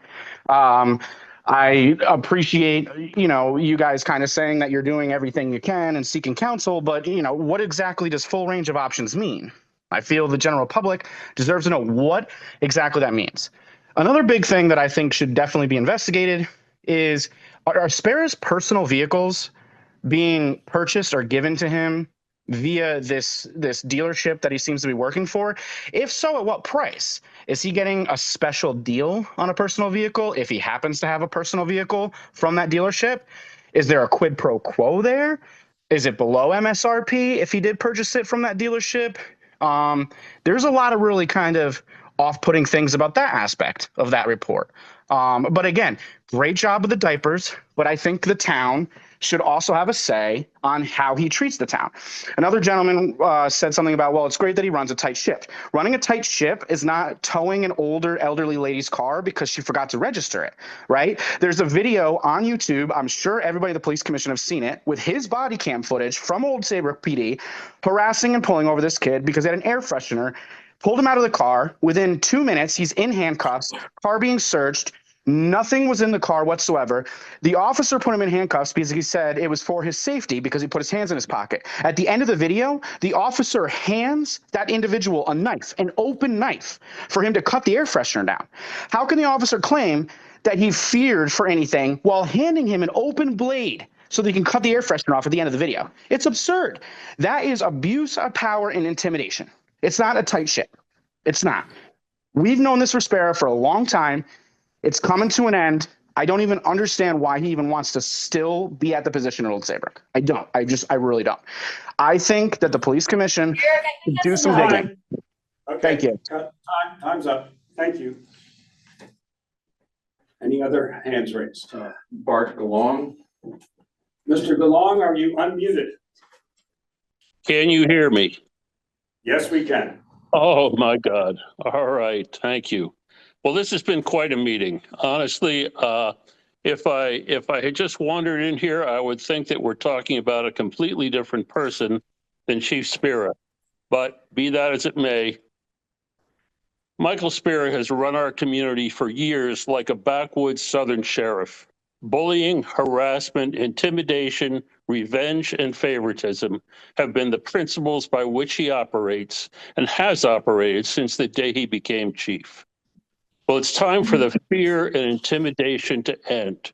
I appreciate, you know, you guys kind of saying that you're doing everything you can and seeking counsel, but, you know, what exactly does full range of options mean? I feel the general public deserves to know what exactly that means. Another big thing that I think should definitely be investigated is, are Spara's personal vehicles being purchased or given to him via this dealership that he seems to be working for? If so, at what price? Is he getting a special deal on a personal vehicle if he happens to have a personal vehicle from that dealership? Is there a quid pro quo there? Is it below MSRP if he did purchase it from that dealership? There's a lot of really kind of off-putting things about that aspect of that report. But again, great job with the diapers, but I think the town should also have a say on how he treats the town. Another gentleman said something about, well, it's great that he runs a tight ship. Running a tight ship is not towing an older elderly lady's car because she forgot to register it, right? There's a video on YouTube, I'm sure everybody at the police commission have seen it, with his body cam footage from Old Saybrook PD harassing and pulling over this kid because he had an air freshener, pulled him out of the car. Within 2 minutes, he's in handcuffs, car being searched, Nothing was in the car whatsoever. The officer put him in handcuffs because he said it was for his safety because he put his hands in his pocket. At the end of the video, the officer hands that individual a knife, an open knife, for him to cut the air freshener down. How can the officer claim that he feared for anything while handing him an open blade so that he can cut the air freshener off at the end of the video? It's absurd. That is abuse of power and intimidation. It's not a tight ship. It's not. We've known this for Sparrow for a long time. It's coming to an end. I don't even understand why he even wants to still be at the position at Old Saybrook. I don't. I really don't. I think that the police commission should do some digging. Okay. Thank you. Time's up. Thank you. Any other hands raised? Bart DeLong. Mr. DeLong, are you unmuted? Can you hear me? Yes, we can. Oh, my God. All right. Thank you. Well, this has been quite a meeting. Honestly, if I had just wandered in here, I would think that we're talking about a completely different person than Chief Spira. But be that as it may, Michael Spira has run our community for years like a backwoods Southern sheriff. Bullying, harassment, intimidation, revenge, and favoritism have been the principles by which he operates and has operated since the day he became chief. Well, it's time for the fear and intimidation to end.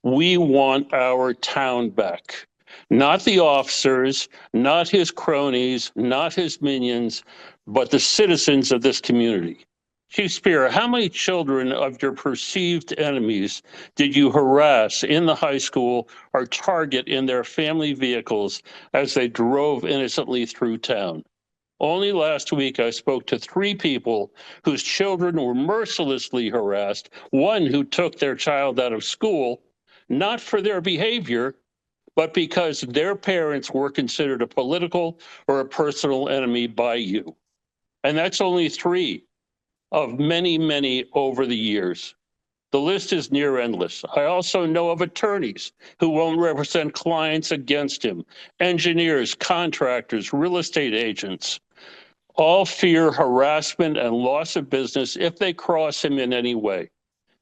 We want our town back. Not the officers, not his cronies, not his minions, but the citizens of this community. Chief Spira, how many children of your perceived enemies did you harass in the high school or target in their family vehicles as they drove innocently through town? Only last week, I spoke to 3 people whose children were mercilessly harassed, one who took their child out of school, not for their behavior, but because their parents were considered a political or a personal enemy by you. And that's only 3 of many, many over the years. The list is near endless. I also know of attorneys who won't represent clients against him, engineers, contractors, real estate agents. All fear harassment and loss of business if they cross him in any way.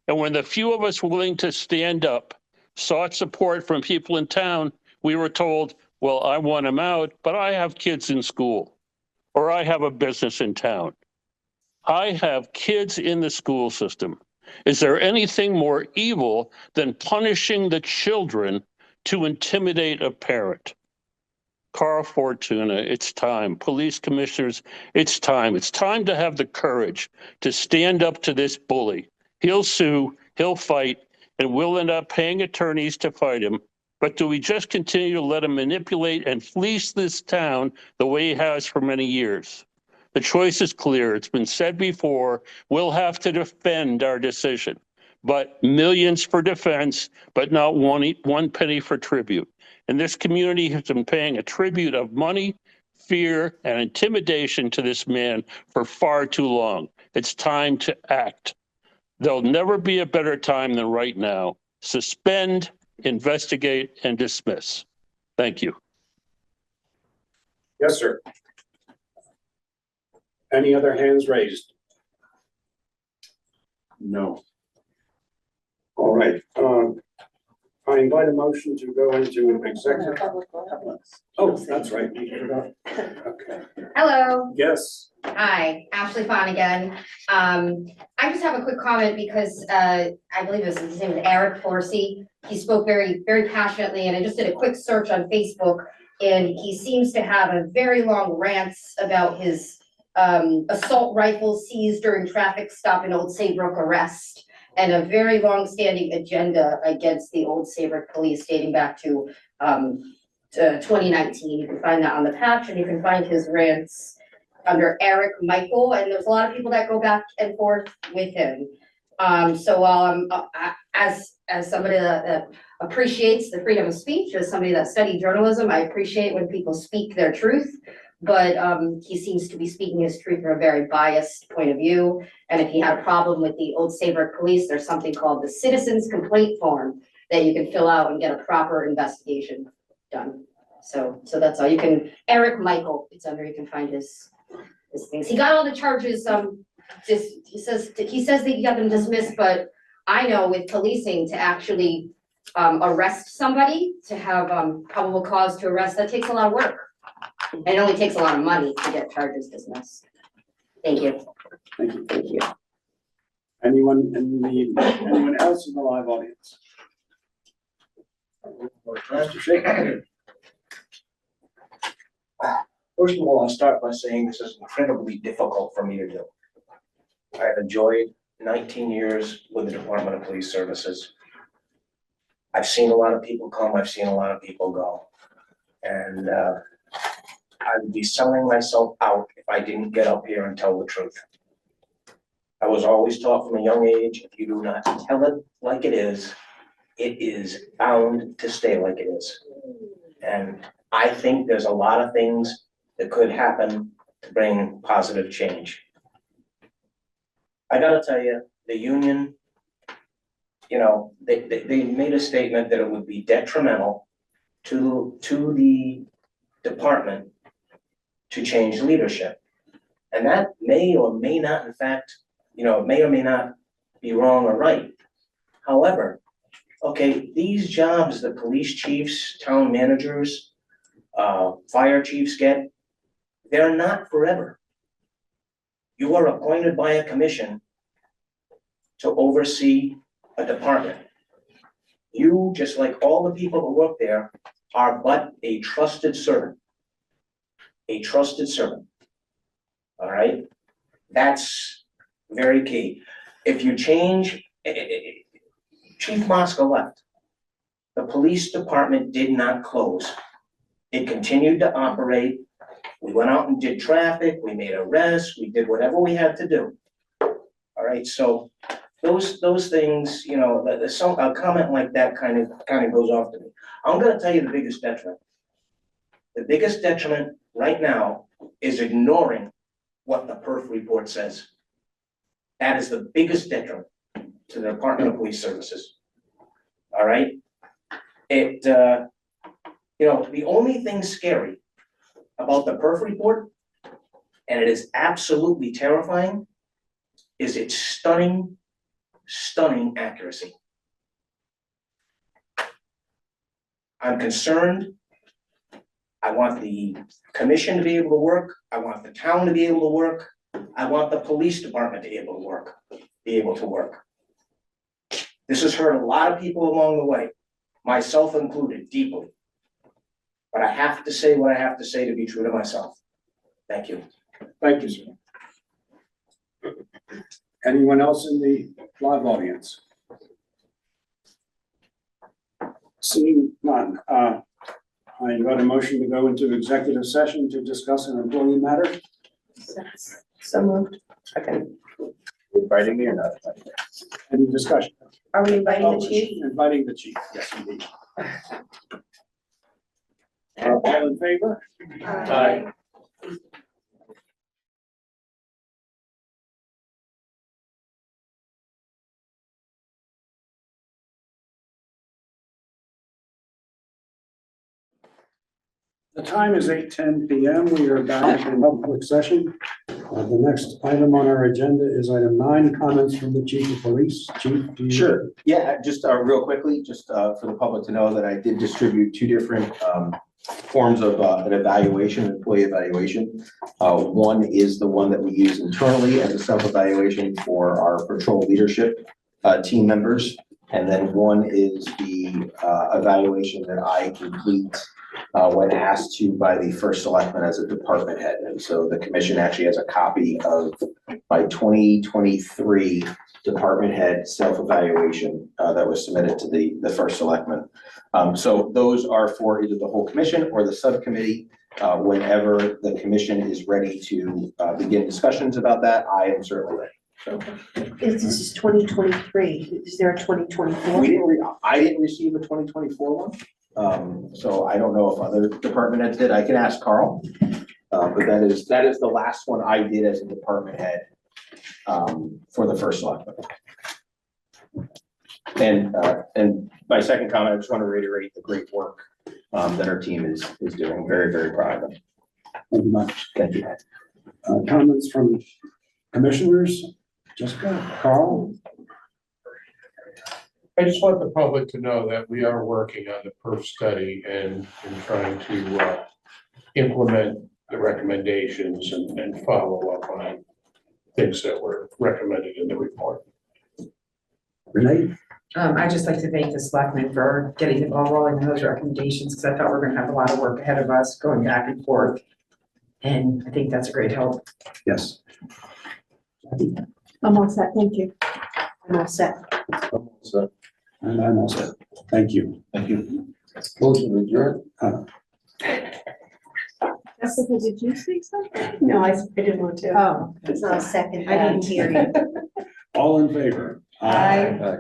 And when the few of us willing to stand up sought support from people in town, we were told, well, I want him out, but I have kids in school, or I have a business in town. I have kids in the school system. Is there anything more evil than punishing the children to intimidate a parent? Carl Fortuna, it's time. Police commissioners, it's time. It's time to have the courage to stand up to this bully. He'll sue, he'll fight, and we'll end up paying attorneys to fight him. But do we just continue to let him manipulate and fleece this town the way he has for many years? The choice is clear. It's been said before. We'll have to defend our decision, but millions for defense, but not one penny for tribute. And this community has been paying a tribute of money, fear, and intimidation to this man for far too long. It's time to act. There'll never be a better time than right now. Suspend, investigate, and dismiss. Thank you. Yes, sir. Any other hands raised? No. All right. I invite a motion to go into an executive. Oh, that's right. Okay. Hello. Yes. Hi, Ashley Fawn again. I just have a quick comment because I believe his name is Eric Forsey. He spoke very, very passionately, and I just did a quick search on Facebook, and he seems to have a very long rants about his assault rifle seized during traffic stop in Old Saybrook arrest, and a very long-standing agenda against the Old Saybrook police dating back to 2019. You can find that on the patch, and you can find his rants under Eric Michael, and there's a lot of people that go back and forth with him. So while as somebody that appreciates the freedom of speech, as somebody that studied journalism, I appreciate when people speak their truth. But he seems to be speaking his truth from a very biased point of view. And if he had a problem with the Old Saybrook police, there's something called the Citizens Complaint Form that you can fill out and get a proper investigation done. So that's all. You can, Eric Michael, it's under, you can find his things. He got all the charges, he says that he got them dismissed, but I know with policing to actually arrest somebody, to have probable cause to arrest, that takes a lot of work. And it only takes a lot of money to get charges dismissed. Thank you. Thank you. Thank you. Anyone else in the live audience? Mr. Shaker. First of all, I'll start by saying this is incredibly difficult for me to do. I've enjoyed 19 years with the Department of Police Services. I've seen a lot of people come, I've seen a lot of people go. And I would be selling myself out if I didn't get up here and tell the truth. I was always taught from a young age, if you do not tell it like it is bound to stay like it is. And I think there's a lot of things that could happen to bring positive change. I gotta tell you, the union, you know, they made a statement that it would be detrimental to the department to change leadership. And that may or may not, in fact, you know, may or may not be wrong or right. However, okay, these jobs that police chiefs, town managers, fire chiefs get, they're not forever. You are appointed by a commission to oversee a department. You, just like all the people who work there, are but a trusted servant. A trusted servant. All right? That's very key. If you change, Chief Mosca left. The police department did not close. It continued to operate. We went out and did traffic, we made arrests, we did whatever we had to do. All right, so those things, you know, a comment like that kind of goes off to me. I'm gonna tell you the biggest detriment. The biggest detriment right now is ignoring what the perf report says. That is the biggest detriment to the Department of Police Services. All right? You know, the only thing scary about the perf report, and it is absolutely terrifying, is its stunning accuracy. I'm concerned. I want the commission to be able to work. I want the town to be able to work. I want the police department to be able to work. This has hurt a lot of people along the way, myself included, deeply. But I have to say what I have to say to be true to myself. Thank you. Thank you, sir. Anyone else in the live audience? Seeing none, I got a motion to go into executive session to discuss an employee matter. So moved. Okay. Inviting me or not? Any discussion? Are we inviting Oh, the chief? Inviting the chief, yes, indeed. All in favor? Aye. The time is 8:10 p.m. We are back in public session. The next item on our agenda is item 9, comments from the chief of police. Chief, do you? Sure. Yeah, just real quickly, just for the public to know that I did distribute 2 different forms of an evaluation, employee evaluation. One is the one that we use internally as a self-evaluation for our patrol leadership team members. And then one is the evaluation that I complete when asked to by the first selectman as a department head. And so the commission actually has a copy of my 2023 department head self-evaluation that was submitted to the first selectman. So those are for either the whole commission or the subcommittee. Whenever the commission is ready to begin discussions about that, I am certainly ready. So This is 2023. Is there a 2024? I didn't receive a 2024 one. So I don't know if other department heads did. I can ask Carl. But that is the last one I did as a department head for the first selectman. And my second comment, I just want to reiterate the great work that our team is doing. Very, very proud of them. Thank you much. Thank you. Comments from commissioners? Jessica, Carl? I just want the public to know that we are working on the perf study and trying to implement the recommendations and follow up on things that were recommended in the report. Renee? I'd just like to thank the selectmen for getting the ball rolling on those recommendations, because I thought we were gonna have a lot of work ahead of us going back and forth. And I think that's a great help. Yes. I'm all set, thank you. I'm all set. And I'm all set. Thank you. Thank you. Motion adjourned. Jessica, did you say something? No, I didn't want to. Oh. It's not a second. I didn't hear you. All in favor? Aye.